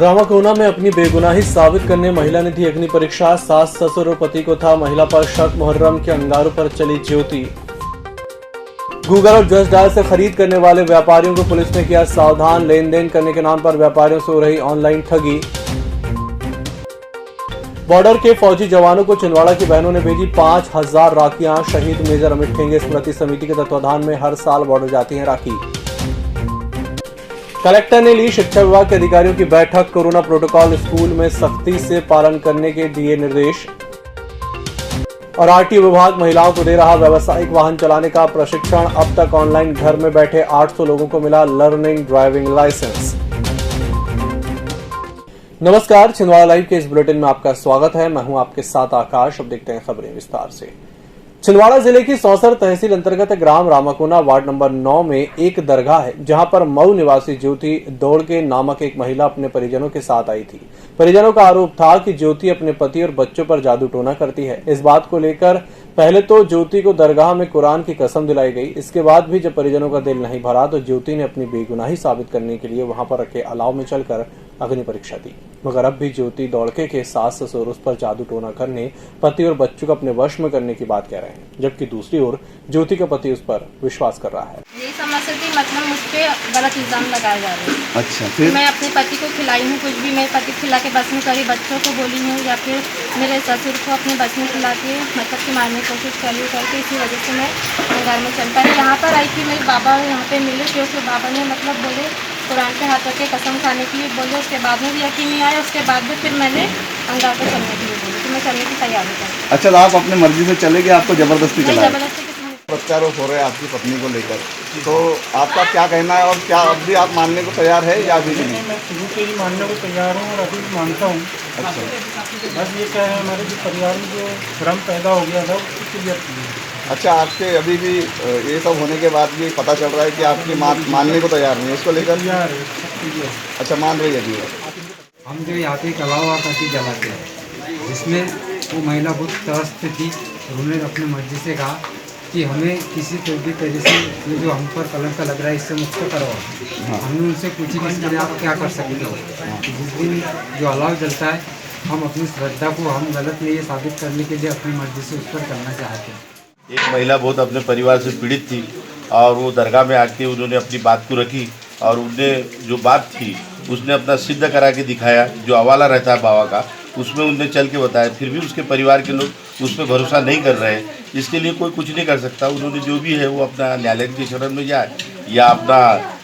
रामाकोना में अपनी बेगुनाही साबित करने महिला ने दी अग्नि परीक्षा। सास ससुर और पति को था महिला पर शक। मुहर्रम के अंगारों पर चली ज्योति। गूगल और जस्ट डायल से खरीद करने वाले व्यापारियों को पुलिस ने किया सावधान। लेन देन करने के नाम पर व्यापारियों से हो रही ऑनलाइन ठगी। बॉर्डर के फौजी जवानों को छिंदवाड़ा की बहनों ने भेजी 5000 राखियां। शहीद मेजर अमित ठेंगे स्मृति समिति के तत्वाधान में हर साल बॉर्डर जाती हैं राखी। कलेक्टर ने ली शिक्षा विभाग के अधिकारियों की बैठक। कोरोना प्रोटोकॉल स्कूल में सख्ती से पालन करने के दिए निर्देश। और आरटीओ विभाग महिलाओं को दे रहा व्यावसायिक वाहन चलाने का प्रशिक्षण। अब तक ऑनलाइन घर में बैठे 800 लोगों को मिला लर्निंग ड्राइविंग लाइसेंस। नमस्कार, छिंदवाड़ा लाइव के इस बुलेटिन में आपका स्वागत है। मैं हूं आपके साथ आकाश। अब देखते हैं खबरें विस्तार से। छिंदवाड़ा जिले की सौंसर तहसील अंतर्गत ग्राम रामाकोना वार्ड नंबर 9 में एक दरगाह है, जहां पर मऊ निवासी ज्योति दौड़के नामक एक महिला अपने परिजनों के साथ आई थी। परिजनों का आरोप था कि ज्योति अपने पति और बच्चों पर जादू टोना करती है। इस बात को लेकर पहले तो ज्योति को दरगाह में कुरान की कसम दिलाई गई। इसके बाद भी जब परिजनों का दिल नहीं भरा तो ज्योति ने अपनी बेगुनाही साबित करने के लिए वहां पर रखे अलाव में चलकर अग्नि परीक्षा दी। मगर अब भी ज्योति दौड़के के सास ससुर उस पर जादू टोना करने, पति और बच्चों को अपने वश में करने की बात कह रहे हैं, जबकि दूसरी ओर ज्योति का पति उस पर विश्वास कर रहा है। ये समझ थी, मतलब मुझ पे गलत इल्जाम लगाए जा रहे हैं। अच्छा, फिर मैं अपने पति को खिलाई हूँ, कुछ भी मेरे पति खिला के बस में करी, बच्चों को बोली हूँ या फिर मेरे ससुर को अपने बस में खिला के मतलब कि मारने की कोशिश करी करके, इसी वजह से मैं घर में चल पाई। यहाँ पर आई थी, मेरे बाबा यहाँ पे मिले थे, उसके बाबा ने मतलब बोले कुरान पे हाथ रख के कसम खाने के लिए बोले। उसके बाद में भी यकीन नहीं आया। उसके बाद भी फिर मैंने अंगार को चलने के लिए बोली, तो मैं चलने की तैयारी कर। अच्छा, आप अपनी मर्जी से चले गए, आपको जबरदस्ती चला? जबरदस्ती प्रत्यारोप हो रहे हैं आपकी पत्नी को लेकर, तो आपका क्या कहना है और क्या अब भी आप मानने को तैयार है या अभी नहीं? मैं शुरू से ही मानने को तैयार हूँ और अभी भी मानता हूँ। अच्छा, बस ये क्या है, हमारे जो परिवार में जो भ्रम पैदा हो गया था उसको क्लियर किया। अच्छा, आपके अभी भी ये सब होने के बाद भी पता चल रहा है कि आपकी मानने को तैयार नहीं है, इसको लेकर? तैयार है, सब क्लियर। अच्छा, मान रही है अभी? हम जो यहाँ पे एक अलावा करके जलाते हैं, जिसमें वो महिला बहुत त्रस्त थी। उन्होंने अपनी मर्जी से कहा कि हमें किसी भी तरह से ये जो हम पर कलंक का लग रहा है इससे मुक्त करवाओ। हाँ। हमने उनसे पूछी कि इसके लिए आप क्या कर सकते हो। जिस दिन जो अलाव जलता है, हम अपनी श्रद्धा को हम गलत नहीं है साबित करने के लिए अपनी मर्जी से उस पर करना चाहते हैं। एक महिला बहुत अपने परिवार से पीड़ित थी और वो दरगाह में आके उन्होंने अपनी बात को रखी और उनने जो बात थी उसने अपना सिद्ध करा के दिखाया। जो हवाला रहता है बाबा का, उसमें उनने चल के बताया। फिर भी उसके परिवार के लोग उस पर भरोसा नहीं कर रहे हैं। इसके लिए कोई कुछ नहीं कर सकता। उन्होंने जो भी है वो अपना न्यायालय की शरण में जाए या अपना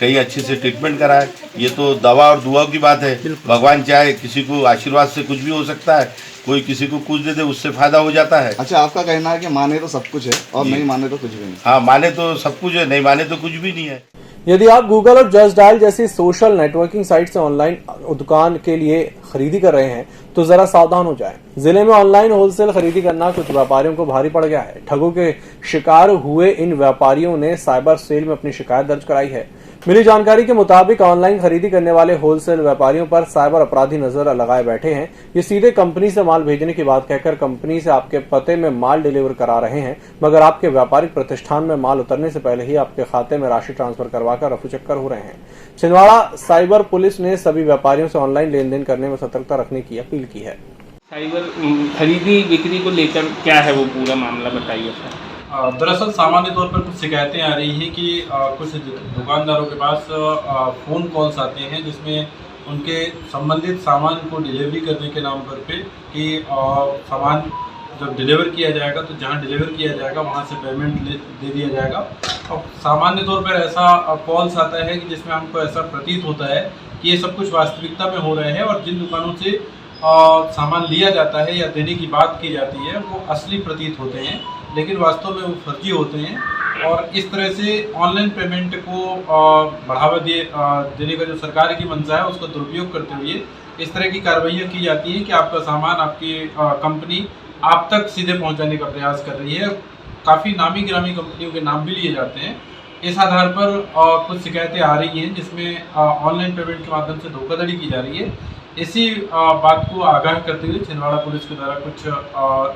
कहीं अच्छे से ट्रीटमेंट कराए। ये तो दवा और दुआ की बात है। भगवान चाहे किसी को आशीर्वाद से कुछ भी हो सकता है, कोई किसी को कुछ दे दे उससे फायदा हो जाता है। अच्छा, आपका कहना है कि माने तो सब कुछ है और नहीं माने तो कुछ भी नहीं? हाँ, माने तो सब कुछ है, नहीं माने तो कुछ भी नहीं है। यदि आप गूगल और जस्ट डायल जैसी सोशल नेटवर्किंग साइट से ऑनलाइन दुकान के लिए खरीदी कर रहे हैं तो जरा सावधान हो जाएं। जिले में ऑनलाइन होलसेल खरीदी करना कुछ व्यापारियों को भारी पड़ गया है। ठगों के शिकार हुए इन व्यापारियों ने साइबर सेल में अपनी शिकायत दर्ज कराई है। मिली जानकारी के मुताबिक ऑनलाइन खरीदी करने वाले होलसेल व्यापारियों पर साइबर अपराधी नजर लगाए बैठे हैं। ये सीधे कंपनी से माल भेजने की बात कहकर कंपनी से आपके पते में माल डिलीवर करा रहे हैं, मगर आपके व्यापारिक प्रतिष्ठान में माल उतरने से पहले ही आपके खाते में राशि ट्रांसफर करवाकर रफू चक्कर हो रहे हैं। छिंदवाड़ा साइबर पुलिस ने सभी व्यापारियों से ऑनलाइन लेन देन करने में सतर्कता रखने की अपील की है। साइबर खरीदी बिक्री को लेकर क्या है वो पूरा मामला बताइए सर। दरअसल सामान्य तौर पर कुछ शिकायतें आ रही हैं कि कुछ दुकानदारों के पास फ़ोन कॉल्स आते हैं जिसमें उनके संबंधित सामान को डिलीवरी करने के नाम पर कि सामान जब डिलीवर किया जाएगा तो जहां डिलीवर किया जाएगा वहां से पेमेंट दे दिया जाएगा। और सामान्य तौर पर ऐसा कॉल्स आता है कि जिसमें हमको ऐसा प्रतीत होता है कि ये सब कुछ वास्तविकता में हो रहे हैं और जिन दुकानों से सामान लिया जाता है या देने की बात की जाती है वो असली प्रतीत होते हैं, लेकिन वास्तव में वो फर्जी होते हैं। और इस तरह से ऑनलाइन पेमेंट को बढ़ावा देने का जो सरकार की मंशा है उसका दुरुपयोग करते हुए इस तरह की कार्रवाइयाँ की जाती हैं कि आपका सामान आपकी कंपनी आप तक सीधे पहुंचाने का प्रयास कर रही है। काफ़ी नामी गिरामी कंपनियों के नाम भी लिए जाते हैं। इस आधार पर कुछ शिकायतें आ रही हैं जिसमें ऑनलाइन पेमेंट के माध्यम से धोखाधड़ी की जा रही है। इसी बात को आगाह करते हुए छिंदवाड़ा पुलिस के द्वारा कुछ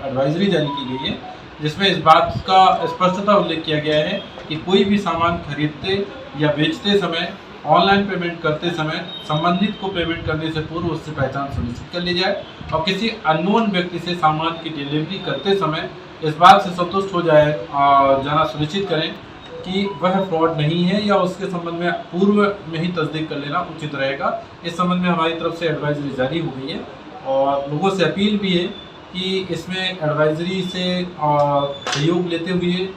एडवाइजरी जारी की गई है, जिसमें इस बात का स्पष्टता उल्लेख किया गया है कि कोई भी सामान खरीदते या बेचते समय ऑनलाइन पेमेंट करते समय संबंधित को पेमेंट करने से पूर्व उससे पहचान सुनिश्चित कर ली जाए और किसी अननोन व्यक्ति से सामान की डिलीवरी करते समय इस बात से संतुष्ट हो जाना सुनिश्चित करें कि वह फ्रॉड नहीं है या उसके संबंध में पूर्व में ही तस्दीक कर लेना उचित रहेगा। इस संबंध में हमारी तरफ से एडवाइजरी जारी हो गई है और लोगों से अपील भी है कि इसमें एडवाइजरी से सहयोग लेते हुए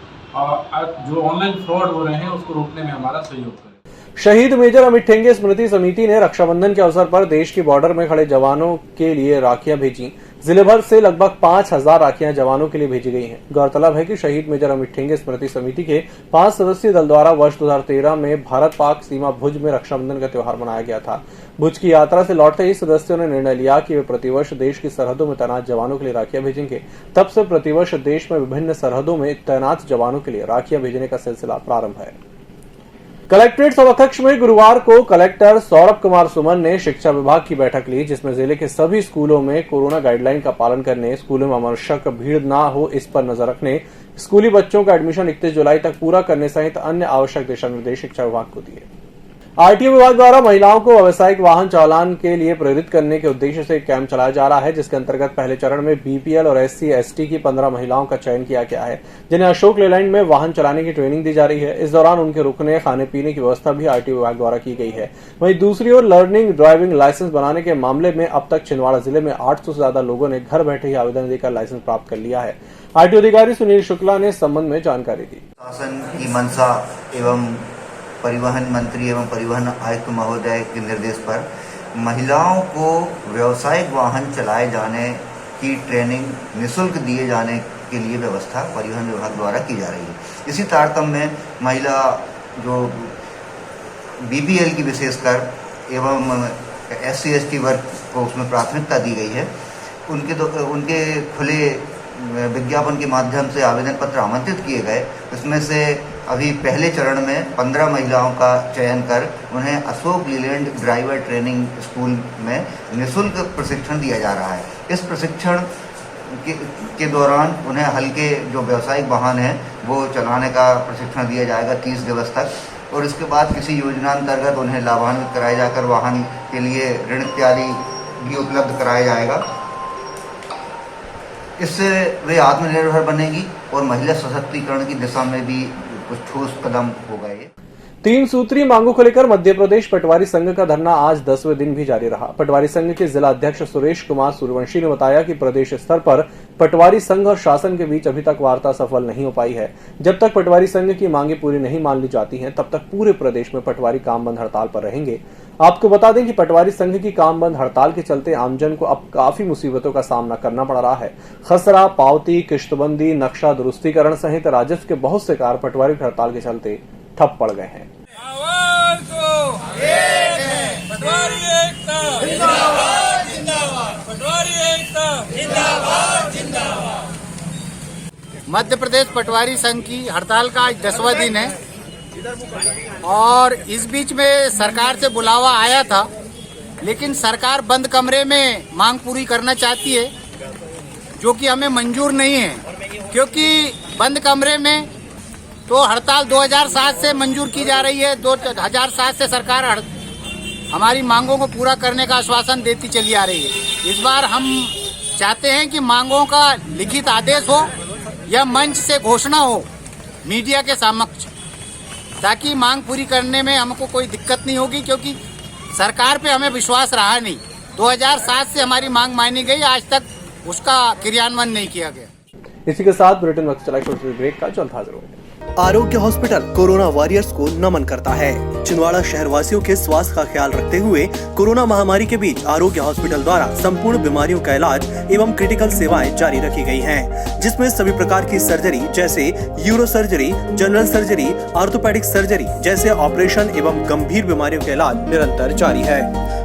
जो ऑनलाइन फ्रॉड हो रहे हैं उसको रोकने में हमारा सहयोग करें। शहीद मेजर अमित ठेंगे स्मृति समिति ने रक्षाबंधन के अवसर पर देश की बॉर्डर में खड़े जवानों के लिए राखियां भेजी। जिले भर से लगभग 5000 राखियां जवानों के लिए भेजी गई हैं। गौरतलब है कि शहीद मेजर अमित ठेंगे स्मृति समिति के 5 सदस्यीय दल द्वारा वर्ष 2013 में भारत पाक सीमा भुज में रक्षाबंधन का त्योहार मनाया गया था। भुज की यात्रा से लौटते ही सदस्यों ने निर्णय लिया कि वे प्रतिवर्ष देश की सरहदों में तैनात जवानों के लिए राखियां भेजेंगे। तब से प्रतिवर्ष देश में विभिन्न सरहदों में तैनात जवानों के लिए राखियां भेजने का सिलसिला प्रारंभ है। कलेक्ट्रेट सभाकक्ष में गुरुवार को कलेक्टर सौरभ कुमार सुमन ने शिक्षा विभाग की बैठक ली, जिसमें जिले के सभी स्कूलों में कोरोना गाइडलाइन का पालन करने, स्कूलों में अनावश्यक भीड़ न हो इस पर नजर रखने, स्कूली बच्चों का एडमिशन 31 जुलाई तक पूरा करने सहित अन्य आवश्यक दिशा निर्देश शिक्षा विभाग को दिए। आरटीओ विभाग द्वारा महिलाओं को व्यावसायिक वाहन चालान के लिए प्रेरित करने के उद्देश्य से एक कैंप चलाया जा रहा है, जिसके अंतर्गत पहले चरण में बीपीएल और SC/ST की 15 महिलाओं का चयन किया गया है, जिन्हें अशोक लेलैंड में वाहन चलाने की ट्रेनिंग दी जा रही है। इस दौरान उनके रुकने, खाने पीने की व्यवस्था भी आरटीओ विभाग द्वारा की गई है। वहीं दूसरी ओर लर्निंग ड्राइविंग लाइसेंस बनाने के मामले में अब तक छिंदवाड़ा जिले में 800 से ज्यादा लोगों ने घर बैठे ही आवेदन देकर लाइसेंस प्राप्त कर लिया है। आरटीओ अधिकारी सुनील शुक्ला ने इस संबंध में जानकारी दी। शासन की मंशा एवं परिवहन मंत्री एवं परिवहन आयुक्त महोदय के निर्देश पर महिलाओं को व्यावसायिक वाहन चलाए जाने की ट्रेनिंग निःशुल्क दिए जाने के लिए व्यवस्था परिवहन विभाग द्वारा की जा रही है। इसी तारतम्य में महिला जो बीपीएल की विशेषकर एवं SC/ST वर्ग को उसमें प्राथमिकता दी गई है। उनके खुले विज्ञापन के माध्यम से आवेदन पत्र आमंत्रित किए गए। इसमें से अभी पहले चरण में 15 महिलाओं का चयन कर उन्हें Ashok Leyland driver training school में निःशुल्क प्रशिक्षण दिया जा रहा है। इस प्रशिक्षण के दौरान उन्हें हल्के जो व्यावसायिक वाहन हैं वो चलाने का प्रशिक्षण दिया जाएगा 30 दिवस तक और इसके बाद किसी योजना अंतर्गत उन्हें लाभान्वित कराया जाकर वाहन के लिए ऋण इत्यादि भी उपलब्ध कराया जाएगा। इससे वे आत्मनिर्भर बनेगी और महिला सशक्तिकरण की दिशा में भी कुछ ठोस कदम होगा। ये 3 सूत्रीय मांगों को लेकर मध्य प्रदेश पटवारी संघ का धरना आज 10वें दिन भी जारी रहा। पटवारी संघ के जिला अध्यक्ष सुरेश कुमार सूर्यवंशी ने बताया कि प्रदेश स्तर पर पटवारी संघ और शासन के बीच अभी तक वार्ता सफल नहीं हो पाई है। जब तक पटवारी संघ की मांगे पूरी नहीं मान ली जाती हैं, तब तक पूरे प्रदेश में पटवारी काम बंद हड़ताल पर रहेंगे। आपको बता दें कि पटवारी संघ की काम बंद हड़ताल के चलते आमजन को अब काफी मुसीबतों का सामना करना पड़ रहा है। खसरा, पावती, किश्तबंदी, नक्शा दुरुस्तीकरण सहित राजस्व के बहुत से कार्य पटवारी हड़ताल के चलते ठप पड़ गए हैं। मध्य प्रदेश पटवारी संघ की हड़ताल का आज 10वां दिन है और इस बीच में सरकार से बुलावा आया था, लेकिन सरकार बंद कमरे में मांग पूरी करना चाहती है, जो कि हमें मंजूर नहीं है, क्योंकि बंद कमरे में तो हड़ताल 2007 से मंजूर की जा रही है। 2007 से सरकार हमारी मांगों को पूरा करने का आश्वासन देती चली आ रही है। इस बार हम चाहते हैं कि मांगों का लिखित आदेश हो या मंच से घोषणा हो मीडिया के समक्ष, ताकि मांग पूरी करने में हमको कोई दिक्कत नहीं होगी, क्योंकि सरकार पे हमें विश्वास रहा नहीं। 2007 से हमारी मांग मानी गई, आज तक उसका क्रियान्वयन नहीं किया गया। इसी के साथ बुलेटिन वक्त चला ब्रेक का जल्द हाजिर होगा। आरोग्य हॉस्पिटल कोरोना वॉरियर्स को नमन करता है। छिंदवाड़ा शहरवासियों के स्वास्थ्य का ख्याल रखते हुए कोरोना महामारी के बीच आरोग्य हॉस्पिटल द्वारा संपूर्ण बीमारियों का इलाज एवं क्रिटिकल सेवाएं जारी रखी गई हैं, जिसमें सभी प्रकार की सर्जरी जैसे euro surgery, general surgery, orthopaedic surgery जैसे ऑपरेशन एवं गंभीर बीमारियों का इलाज निरंतर जारी है।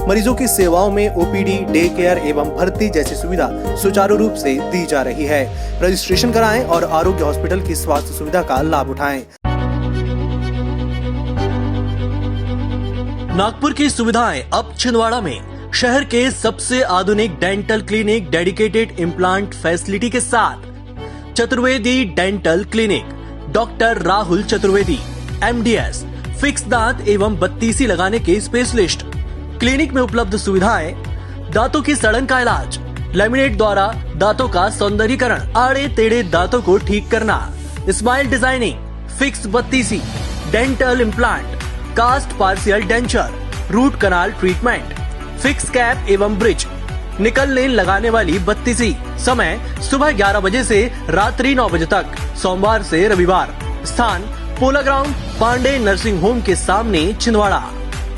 मरीजों की सेवाओं में ओपीडी, डे केयर एवं भर्ती जैसी सुविधा सुचारू रूप से दी जा रही है। रजिस्ट्रेशन कराएं और आरोग्य हॉस्पिटल की स्वास्थ्य सुविधा का लाभ उठाएं। नागपुर की सुविधाएं अब छिंदवाड़ा में। शहर के सबसे आधुनिक dental clinic dedicated implant facility के साथ Chaturvedi dental clinic, doctor Rahul Chaturvedi, MDS, fix दांत एवं बत्तीसी लगाने के स्पेशलिस्ट। क्लिनिक में उपलब्ध सुविधाएं: दांतों की सड़न का इलाज, लैमिनेट द्वारा दांतों का सौंदर्यीकरण, आड़े टेढ़े दांतों को ठीक करना, स्माइल डिजाइनिंग, फिक्स बत्तीसी, dental implant, cast partial denture, root canal treatment, fix cap एवं ब्रिज, निकल लेन लगाने वाली बत्तीसी। समय सुबह 11 बजे से रात्रि 9 बजे तक, सोमवार से रविवार। स्थान पोला ग्राउंड, पांडे नर्सिंग होम के सामने, छिंदवाड़ा।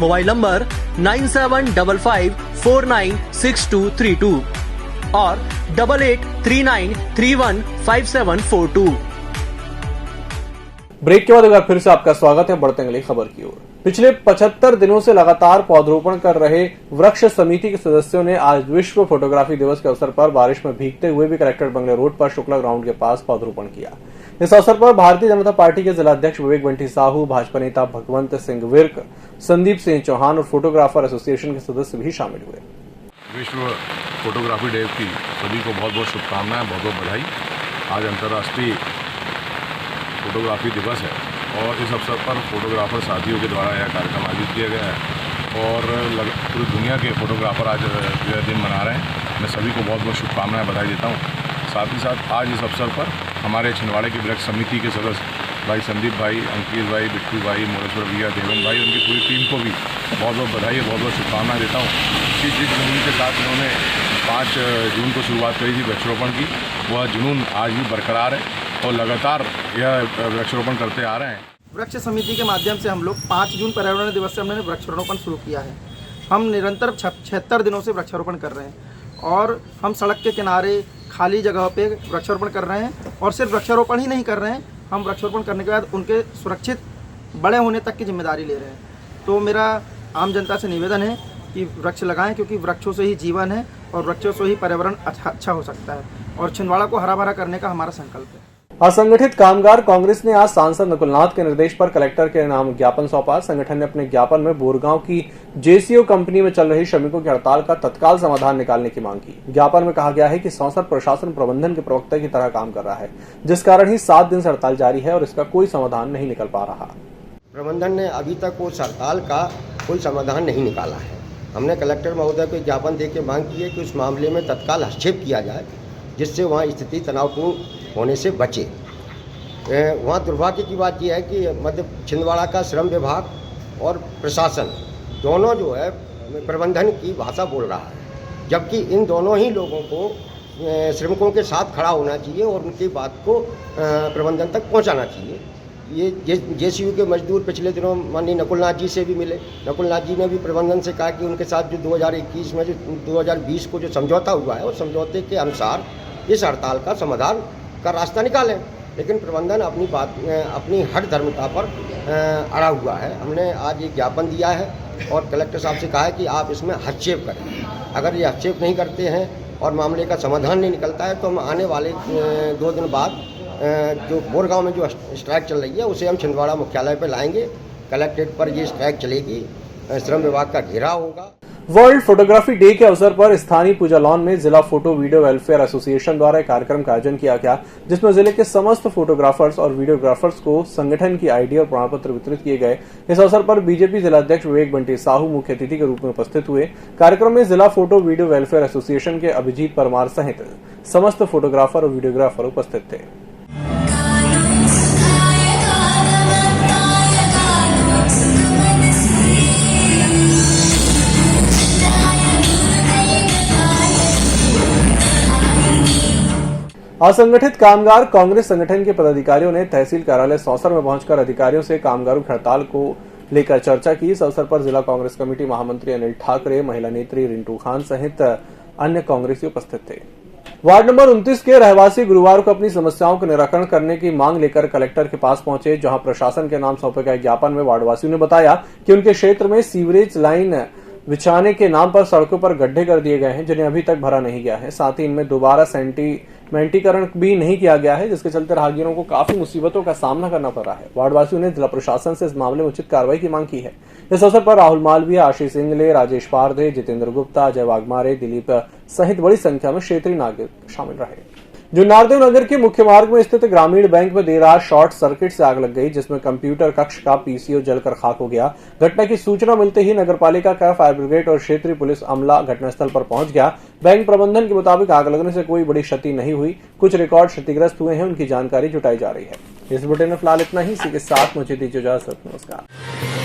मोबाइल नंबर 9755496232 और 8839315742। ब्रेक के बाद एक बार फिर से आपका स्वागत है। बढ़ते हैं अगली खबर की ओर। पिछले 75 दिनों से लगातार पौधरोपण कर रहे वृक्ष समिति के सदस्यों ने आज विश्व फोटोग्राफी दिवस के अवसर पर बारिश में भीगते हुए भी कलेक्टर बंगले रोड पर शुक्ला ग्राउंड के पास पौधरोपण किया। इस अवसर पर भारतीय जनता पार्टी के जिला अध्यक्ष विवेक बंटी साहू, भाजपा नेता भगवंत सिंह विर्क, संदीप सिंह चौहान और फोटोग्राफर एसोसिएशन के सदस्य भी शामिल हुए। विश्व फोटोग्राफी डे की सभी को बहुत बहुत शुभकामनाएं, बहुत बहुत बधाई। आज अंतर्राष्ट्रीय फोटोग्राफी दिवस है और इस अवसर पर फोटोग्राफर साथियों के द्वारा यह कार्यक्रम आयोजित किया गया है और पूरी दुनिया के फोटोग्राफर आज यह दिन मना रहे हैं। मैं सभी को बहुत बहुत शुभकामनाएं, बधाई देता हूं। साथ ही साथ आज इस अवसर पर हमारे छिंदवाड़े की वृक्ष समिति के सदस्य भाई संदीप भाई, अंकित भाई, बिट्टू भाई, मोरेश्वर भैया, देवन भाई, उनकी पूरी टीम को भी बहुत बहुत बधाई और बहुत बहुत शुभकामनाएं देता हूँ कि जिस जुनून के साथ इन्होंने 5 जून को शुरुआत करी थी वृक्षारोपण की, वह जुनून आज भी बरकरार है और लगातार यह वृक्षारोपण करते आ रहे हैं। वृक्ष समिति के माध्यम से हम लोग 5 जून पर्यावरण दिवस से हमने वृक्षारोपण शुरू किया है। हम निरंतर 76 दिनों से वृक्षारोपण कर रहे हैं और हम सड़क के किनारे खाली जगह पे वृक्षारोपण कर रहे हैं और सिर्फ वृक्षारोपण ही नहीं कर रहे हैं, हम वृक्षारोपण करने के बाद उनके सुरक्षित बड़े होने तक की जिम्मेदारी ले रहे हैं। तो मेरा आम जनता से निवेदन है कि वृक्ष लगाएं, क्योंकि वृक्षों से ही जीवन है और वृक्षों से ही पर्यावरण अच्छा हो सकता है और छिंदवाड़ा को हरा भरा करने का हमारा संकल्प है। असंगठित कामगार कांग्रेस ने आज सांसद नकुलनाथ के निर्देश पर कलेक्टर के नाम ज्ञापन सौंपा। संगठन ने अपने ज्ञापन में बोरगांव की जेसीओ कंपनी में चल रही श्रमिकों की हड़ताल का तत्काल समाधान निकालने की मांग की। ज्ञापन में कहा गया है कि संसद प्रशासन प्रबंधन के प्रवक्ता की तरह काम कर रहा है, जिस कारण ही 7 दिन से हड़ताल जारी है और इसका कोई समाधान नहीं निकल पा रहा। प्रबंधन ने अभी तक उस हड़ताल का कोई समाधान नहीं निकाला है। हमने कलेक्टर महोदय को ज्ञापन देकर मांग की है कि उस मामले में तत्काल हस्तक्षेप किया जाए, जिससे वहाँ स्थिति तनावपूर्ण होने से बचे। वहाँ दुर्भाग्य की बात यह है कि मध्य छिंदवाड़ा का श्रम विभाग और प्रशासन दोनों जो है प्रबंधन की भाषा बोल रहा है, जबकि इन दोनों ही लोगों को श्रमिकों के साथ खड़ा होना चाहिए और उनकी बात को प्रबंधन तक पहुँचाना चाहिए। ये जेसीयू के मजदूर पिछले दिनों माननीय नकुलनाथ जी से भी मिले। नकुलनाथ जी ने भी प्रबंधन से कहा कि उनके साथ जो 2021 में जो 2020 को जो समझौता हुआ है, उस समझौते के अनुसार इस हड़ताल का समाधान का रास्ता निकालें, लेकिन प्रबंधन अपनी हठ धर्मता पर अड़ा हुआ है। हमने आज एक ज्ञापन दिया है और कलेक्टर साहब से कहा है कि आप इसमें हस्तक्षेप करें। अगर ये हस्तक्षेप नहीं करते हैं और मामले का समाधान नहीं निकलता है तो हम आने वाले 2 दिन बाद जो बोरगांव में जो स्ट्राइक चल रही है उसे हम छिंदवाड़ा मुख्यालय पर लाएंगे। कलेक्ट्रेट पर ये स्ट्राइक चलेगी, श्रम विभाग का घेराव होगा। वर्ल्ड फोटोग्राफी डे के अवसर पर स्थानीय पूजा लॉन में जिला फोटो वीडियो वेलफेयर एसोसिएशन द्वारा एक कार्यक्रम का आयोजन किया गया, जिसमें जिले के समस्त फोटोग्राफर्स और वीडियोग्राफर्स को संगठन की आईडी और प्रमाण पत्र वितरित किए गए। इस अवसर पर बीजेपी जिला अध्यक्ष विवेक बंटी साहू मुख्य अतिथि के रूप में उपस्थित हुए। कार्यक्रम में जिला फोटो वीडियो वेलफेयर एसोसिएशन के अभिजीत परमार सहित समस्त फोटोग्राफर और वीडियोग्राफर उपस्थित थे। असंगठित कामगार कांग्रेस संगठन के पदाधिकारियों ने तहसील कार्यालय सौंसर में पहुंचकर अधिकारियों से कामगारों की हड़ताल को लेकर चर्चा की। इस अवसर पर जिला कांग्रेस कमेटी महामंत्री अनिल ठाकरे, महिला नेत्री रिंटू खान सहित अन्य कांग्रेसी उपस्थित थे। वार्ड नंबर 29 के रहवासी गुरुवार को अपनी समस्याओं का निराकरण करने की मांग लेकर कलेक्टर के पास पहुंचे, जहां प्रशासन के नाम सौंपे गए ज्ञापन में वार्डवासियों ने बताया कि उनके क्षेत्र में सीवरेज लाइन बिछाने के नाम पर सड़कों पर गड्ढे कर दिए गए हैं, जिन्हें अभी तक भरा नहीं गया है। साथ ही इनमें दोबारा सेंटीकरण भी नहीं किया गया है, जिसके चलते राहगीरों को काफी मुसीबतों का सामना करना पड़ रहा है। वार्डवासियों ने जिला प्रशासन से इस मामले में उचित कार्रवाई की मांग की है। इस अवसर पर राहुल मालवीय, आशीष सिंगले, राजेश पारधे, जितेंद्र गुप्ता, अजय वाघमारे, दिलीप सहित बड़ी संख्या में क्षेत्रीय नागरिक शामिल रहे। जुन्नारदेव नगर के मुख्य मार्ग में स्थित ग्रामीण बैंक में देर रात शॉर्ट सर्किट से आग लग गई, जिसमें कंप्यूटर कक्ष का पीसीओ जलकर खाक हो गया। घटना की सूचना मिलते ही नगरपालिका का फायर ब्रिगेड और क्षेत्रीय पुलिस अमला घटनास्थल पर पहुंच गया। बैंक प्रबंधन के मुताबिक आग लगने से कोई बड़ी क्षति नहीं हुई, कुछ रिकॉर्ड क्षतिग्रस्त हुए हैं, उनकी जानकारी जुटाई जा रही है। इस बुलेटिन में फिलहाल इतना ही। इसी के साथ मुझे दीजिए इजाजत। नमस्कार।